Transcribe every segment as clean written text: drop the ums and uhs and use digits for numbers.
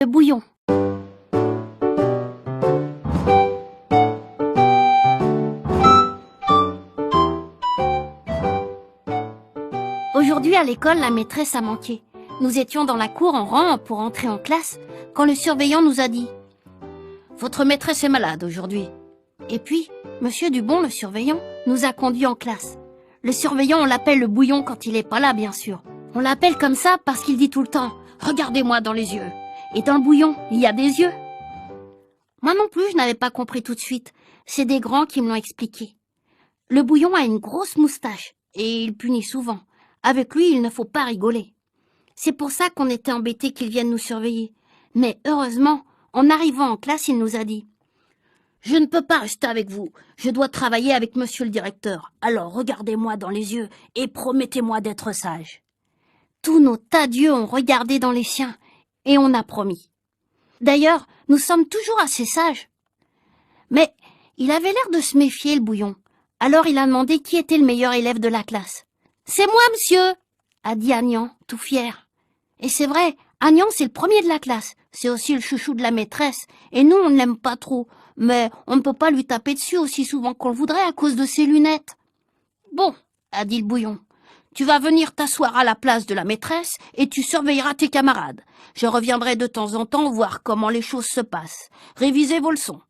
Le bouillon. Aujourd'hui à l'école, la maîtresse a manqué. Nous étions dans la cour en rang pour entrer en classe quand le surveillant nous a dit « Votre maîtresse est malade aujourd'hui ». Et puis, Monsieur Dubon, le surveillant, nous a conduits en classe. Le surveillant, on l'appelle le bouillon quand il est pas là, bien sûr. On l'appelle comme ça parce qu'il dit tout le temps « Regardez-moi dans les yeux ». Et dans le bouillon, il y a des yeux. Moi non plus, je n'avais pas compris tout de suite. C'est des grands qui me l'ont expliqué. Le bouillon a une grosse moustache et il punit souvent. Avec lui, il ne faut pas rigoler. C'est pour ça qu'on était embêtés qu'il vienne nous surveiller. Mais heureusement, en arrivant en classe, il nous a dit « Je ne peux pas rester avec vous. Je dois travailler avec monsieur le directeur. Alors regardez-moi dans les yeux et promettez-moi d'être sage. » Tous nos tas d'yeux ont regardé dans les siens et on a promis. D'ailleurs, nous sommes toujours assez sages. Mais il avait l'air de se méfier, le bouillon. Alors il a demandé qui était le meilleur élève de la classe. « C'est moi, monsieur !» a dit Agnan, tout fier. Et c'est vrai, Agnan, c'est le premier de la classe. C'est aussi le chouchou de la maîtresse. Et nous, on ne l'aime pas trop. Mais on ne peut pas lui taper dessus aussi souvent qu'on le voudrait à cause de ses lunettes. « Bon, » a dit le bouillon, « tu vas venir t'asseoir à la place de la maîtresse et tu surveilleras tes camarades. Je reviendrai de temps en temps voir comment les choses se passent. Révisez vos leçons. »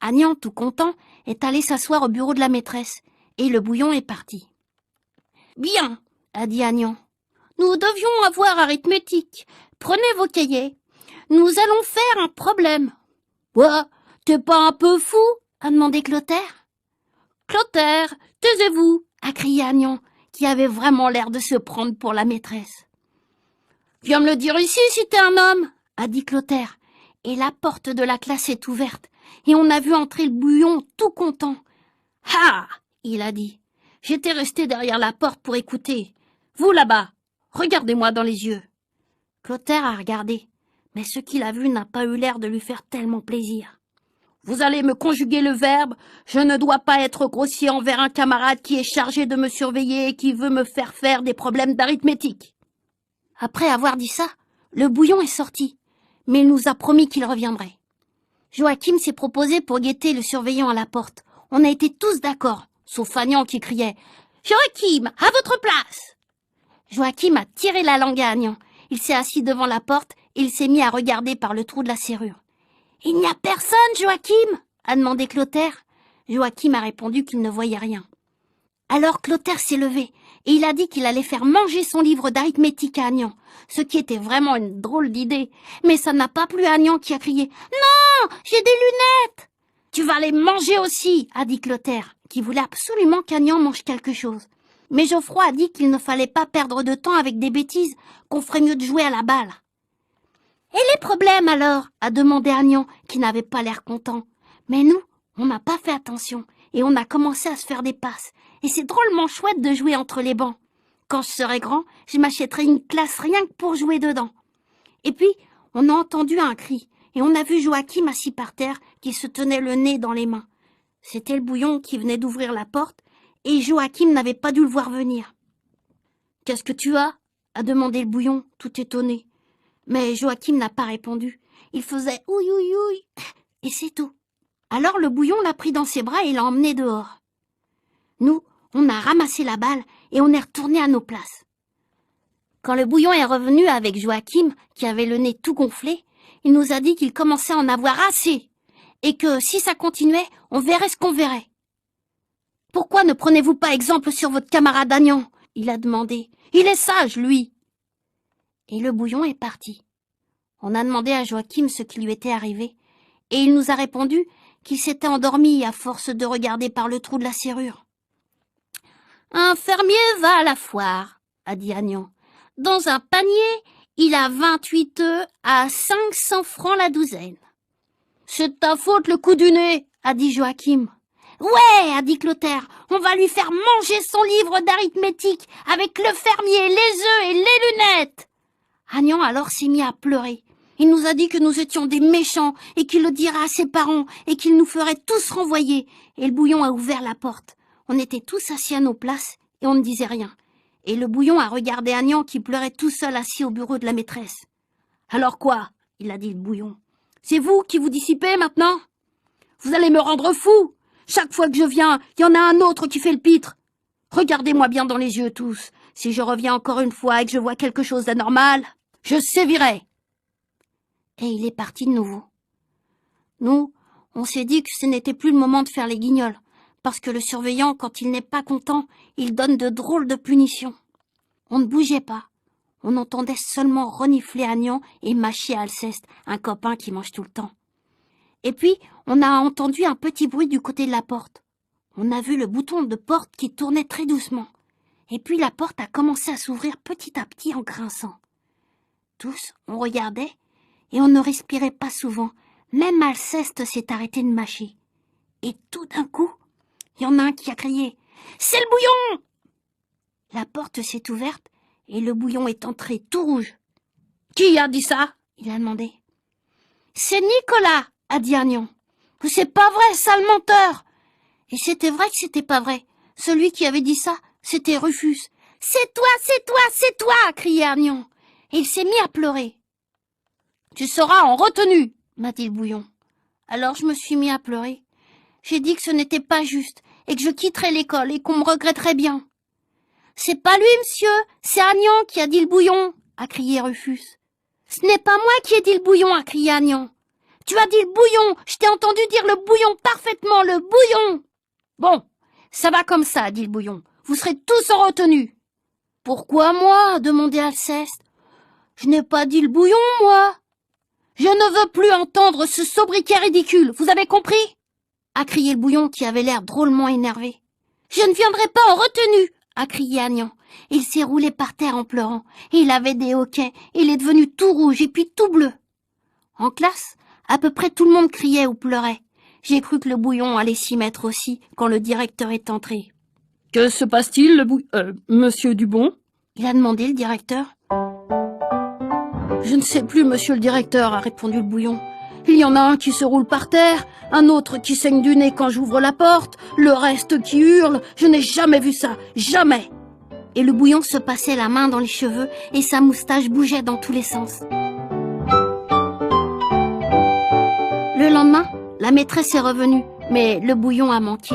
Agnan, tout content, est allé s'asseoir au bureau de la maîtresse. Et le bouillon est parti. « Bien, » a dit Agnan. « Nous devions avoir arithmétique. Prenez vos cahiers. Nous allons faire un problème. »« Quoi, t'es pas un peu fou ?» a demandé Clotaire. « Clotaire, taisez-vous » a crié Agnan, qui avait vraiment l'air de se prendre pour la maîtresse. « Viens me le dire ici si t'es un homme » a dit Clotaire. Et la porte de la classe est ouverte, et on a vu entrer le bouillon tout content. « Ah !» il a dit. « J'étais resté derrière la porte pour écouter. Vous là-bas, regardez-moi dans les yeux. » Clotaire a regardé, mais ce qu'il a vu n'a pas eu l'air de lui faire tellement plaisir. « Vous allez me conjuguer le verbe. Je ne dois pas être grossier envers un camarade qui est chargé de me surveiller et qui veut me faire des problèmes d'arithmétique. » Après avoir dit ça, le bouillon est sorti, mais il nous a promis qu'il reviendrait. Joachim s'est proposé pour guetter le surveillant à la porte. On a été tous d'accord, sauf Agnan qui criait « Joachim, à votre place !» Joachim a tiré la langue à Agnan. Il s'est assis devant la porte et il s'est mis à regarder par le trou de la serrure. « Il n'y a personne, Joachim ?» a demandé Clotaire. Joachim a répondu qu'il ne voyait rien. Alors Clotaire s'est levé et il a dit qu'il allait faire manger son livre d'arithmétique à Agnan, ce qui était vraiment une drôle d'idée. Mais ça n'a pas plu à Agnan qui a crié « Non, j'ai des lunettes !»« Tu vas les manger aussi !» a dit Clotaire, qui voulait absolument qu'Agnan mange quelque chose. Mais Geoffroy a dit qu'il ne fallait pas perdre de temps avec des bêtises, qu'on ferait mieux de jouer à la balle. « Et les problèmes alors ?» a demandé Agnan, qui n'avait pas l'air content. Mais nous, on n'a pas fait attention et on a commencé à se faire des passes. Et c'est drôlement chouette de jouer entre les bancs. Quand je serai grand, je m'achèterai une classe rien que pour jouer dedans. Et puis, on a entendu un cri et on a vu Joachim assis par terre qui se tenait le nez dans les mains. C'était le bouillon qui venait d'ouvrir la porte et Joachim n'avait pas dû le voir venir. « Qu'est-ce que tu as ?» a demandé le bouillon, tout étonné. Mais Joachim n'a pas répondu. Il faisait « ouï, ouï, ouï » et c'est tout. Alors le bouillon l'a pris dans ses bras et l'a emmené dehors. Nous, on a ramassé la balle et on est retourné à nos places. Quand le bouillon est revenu avec Joachim, qui avait le nez tout gonflé, il nous a dit qu'il commençait à en avoir assez et que si ça continuait, on verrait ce qu'on verrait. « Pourquoi ne prenez-vous pas exemple sur votre camarade Agnan ?» il a demandé. « Il est sage, lui !» Et le bouillon est parti. On a demandé à Joachim ce qui lui était arrivé et il nous a répondu qu'il s'était endormi à force de regarder par le trou de la serrure. « Un fermier va à la foire, » a dit Agnan. « Dans un panier, il a 28 œufs à 500 francs la douzaine. »« C'est de ta faute le coup du nez, » a dit Joachim. « Ouais, » a dit Clotaire, « on va lui faire manger son livre d'arithmétique avec le fermier, les œufs et les lunettes. » Agnan alors s'est mis à pleurer. Il nous a dit que nous étions des méchants et qu'il le dirait à ses parents et qu'il nous ferait tous renvoyer. Et le bouillon a ouvert la porte. On était tous assis à nos places et on ne disait rien. Et le bouillon a regardé Agnan qui pleurait tout seul assis au bureau de la maîtresse. « Alors quoi ?» il a dit le bouillon. C'est vous qui vous dissipez maintenant? Vous allez me rendre fou. Chaque fois que je viens, il y en a un autre qui fait le pitre. Regardez-moi bien dans les yeux tous. Si je reviens encore une fois et que je vois quelque chose d'anormal, je sévirai. Et il est parti de nouveau. Nous, on s'est dit que ce n'était plus le moment de faire les guignols, parce que le surveillant, quand il n'est pas content, il donne de drôles de punitions. On ne bougeait pas. On entendait seulement renifler Agnan et mâcher Alceste, un copain qui mange tout le temps. Et puis, on a entendu un petit bruit du côté de la porte. On a vu le bouton de porte qui tournait très doucement. Et puis la porte a commencé à s'ouvrir petit à petit en grinçant. Tous, on regardait, et on ne respirait pas souvent. Même Alceste s'est arrêté de mâcher. Et tout d'un coup, il y en a un qui a crié « C'est le bouillon !» La porte s'est ouverte, et le bouillon est entré tout rouge. « Qui a dit ça ?» il a demandé. « C'est Nicolas !» a dit Agnan. « C'est pas vrai, sale menteur !» Et c'était vrai que c'était pas vrai. Celui qui avait dit ça, c'était Rufus. « C'est toi, c'est toi, c'est toi !» criait Agnan. Et il s'est mis à pleurer. « Tu seras en retenue !» m'a dit le bouillon. Alors je me suis mis à pleurer. J'ai dit que ce n'était pas juste, et que je quitterais l'école, et qu'on me regretterait bien. « C'est pas lui, monsieur, c'est Agnan qui a dit le bouillon !» a crié Rufus. « Ce n'est pas moi qui ai dit le bouillon !» a crié Agnan. « Tu as dit le bouillon, je t'ai entendu dire le bouillon parfaitement, le bouillon !»« Bon, ça va comme ça, dit le bouillon, vous serez tous en retenue. »« Pourquoi moi ?» demandait Alceste. « Je n'ai pas dit le bouillon, moi. »« Je ne veux plus entendre ce sobriquet ridicule, vous avez compris ?» a crié le bouillon qui avait l'air drôlement énervé. « Je ne viendrai pas en retenue !» a crié Agnan. Il s'est roulé par terre en pleurant, et il avait des hoquets, et il est devenu tout rouge et puis tout bleu. En classe, à peu près tout le monde criait ou pleurait. J'ai cru que le bouillon allait s'y mettre aussi quand le directeur est entré. « Que se passe-t-il, monsieur Dubon ?» il a demandé le directeur. « Je ne sais plus, monsieur le directeur, » a répondu le bouillon. « Il y en a un qui se roule par terre, un autre qui saigne du nez quand j'ouvre la porte, le reste qui hurle. Je n'ai jamais vu ça, jamais !» Et le bouillon se passait la main dans les cheveux et sa moustache bougeait dans tous les sens. Le lendemain, la maîtresse est revenue, mais le bouillon a manqué.